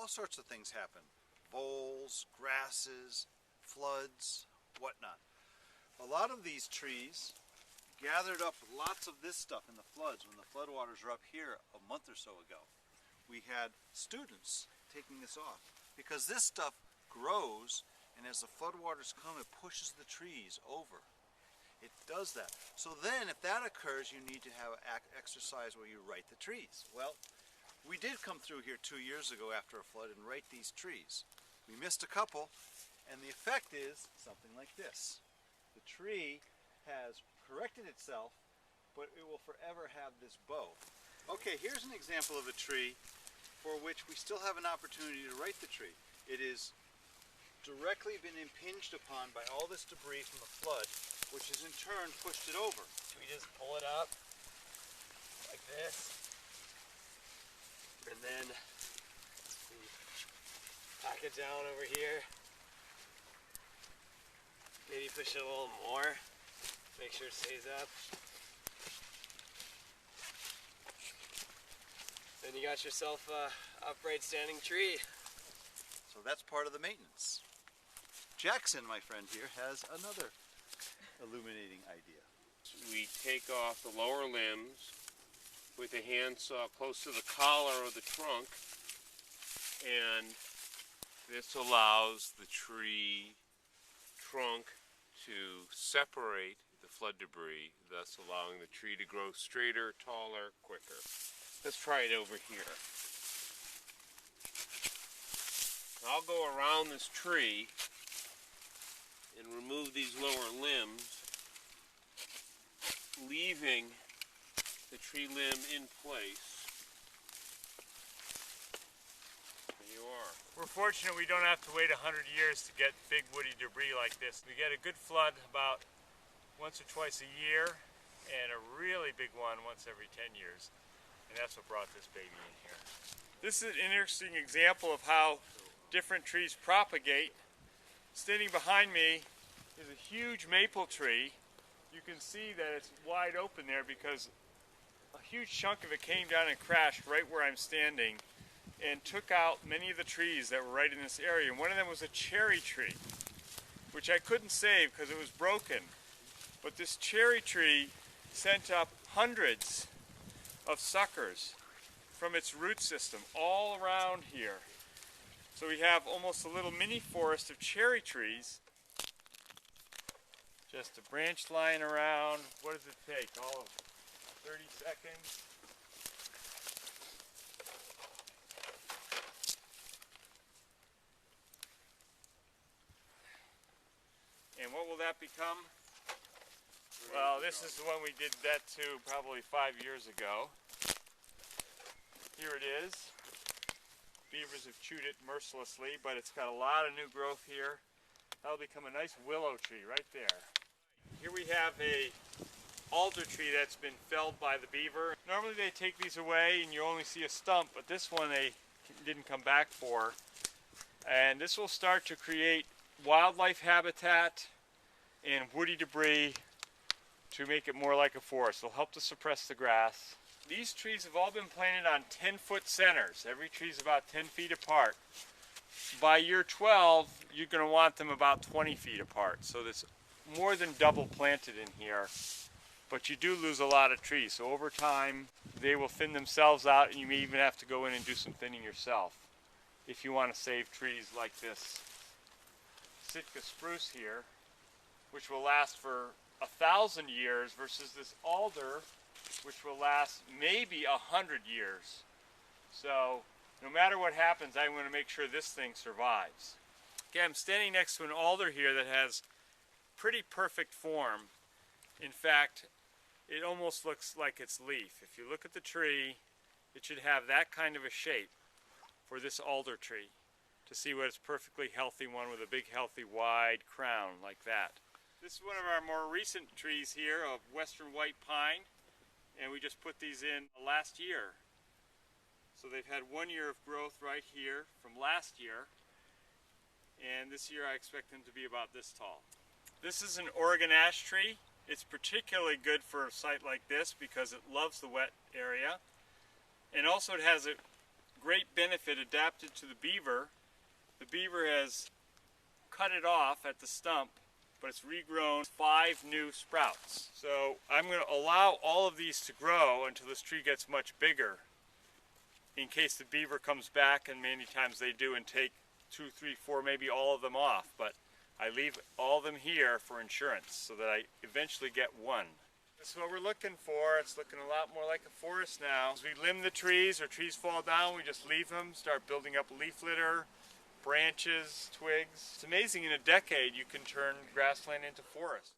all sorts of things happen. Voles, grasses, floods, whatnot. A lot of these trees gathered up lots of this stuff in the floods when the floodwaters were up here a month or so ago. We had students taking this off because this stuff grows, and as the floodwaters come, it pushes the trees over. It does that. So then if that occurs, you need to have exercise where you right the trees. Well, we did come through here 2 years ago after a flood and right these trees. We missed a couple, and the effect is something like this. The tree has corrected itself, but it will forever have this bow. Okay, here's an example of a tree for which we still have an opportunity to right the tree. It is directly been impinged upon by all this debris from the flood, which has in turn pushed it over. We just pull it up like this, and then we pack it down over here. Maybe push it a little more, make sure it stays up. Then you got yourself a upright standing tree. So that's part of the maintenance. Jackson, my friend here, has another illuminating idea. We take off the lower limbs with a handsaw close to the collar of the trunk, and this allows the tree trunk to separate the flood debris, thus allowing the tree to grow straighter, taller, quicker. Let's try it over here. I'll go around this tree and remove these lower limbs, leaving the tree limb in place. There you are. We're fortunate we don't have to wait 100 years to get big woody debris like this. We get a good flood about once or twice a year, and a really big one once every 10 years. And that's what brought this baby in here. This is an interesting example of how different trees propagate. Standing behind me is a huge maple tree. You can see that it's wide open there because a huge chunk of it came down and crashed right where I'm standing and took out many of the trees that were right in this area. And one of them was a cherry tree, which I couldn't save because it was broken. But this cherry tree sent up hundreds of suckers from its root system all around here. So we have almost a little mini forest of cherry trees. Just a branch lying around. What does it take? All of 30 seconds. And what will that become? Well, this is the one we did that to probably 5 years ago. Here it is. Beavers have chewed it mercilessly, but it's got a lot of new growth here. That'll become a nice willow tree right there. Here we have a alder tree that's been felled by the beaver. Normally they take these away and you only see a stump, but this one they didn't come back for. And this will start to create wildlife habitat and woody debris to make it more like a forest. It'll help to suppress the grass. These trees have all been planted on 10-foot centers. Every tree is about 10 feet apart. By year 12, you're going to want them about 20 feet apart. So there's more than double planted in here. But you do lose a lot of trees. So over time, they will thin themselves out, and you may even have to go in and do some thinning yourself if you want to save trees like this Sitka spruce here, which will last for 1,000 years versus this alder, which will last maybe 100 years. So no matter what happens, I want to make sure this thing survives. Okay, I'm standing next to an alder here that has pretty perfect form. In fact, it almost looks like its leaf. If you look at the tree, it should have that kind of a shape for this alder tree to see what is perfectly healthy one with a big healthy wide crown like that. This is one of our more recent trees here of western white pine, and we just put these in last year. So they've had 1 year of growth right here from last year, and this year I expect them to be about this tall. This is an Oregon ash tree. It's particularly good for a site like this because it loves the wet area, and also it has a great benefit adapted to the beaver. The beaver has cut it off at the stump, but it's regrown 5 new sprouts. So I'm going to allow all of these to grow until this tree gets much bigger, in case the beaver comes back, and many times they do, and take 2, 3, 4, maybe all of them off. But I leave all of them here for insurance so that I eventually get one. That's what we're looking for. It's looking a lot more like a forest now. As we limb the trees or trees fall down, we just leave them, start building up leaf litter, branches, twigs. It's amazing, in a decade you can turn grassland into forest.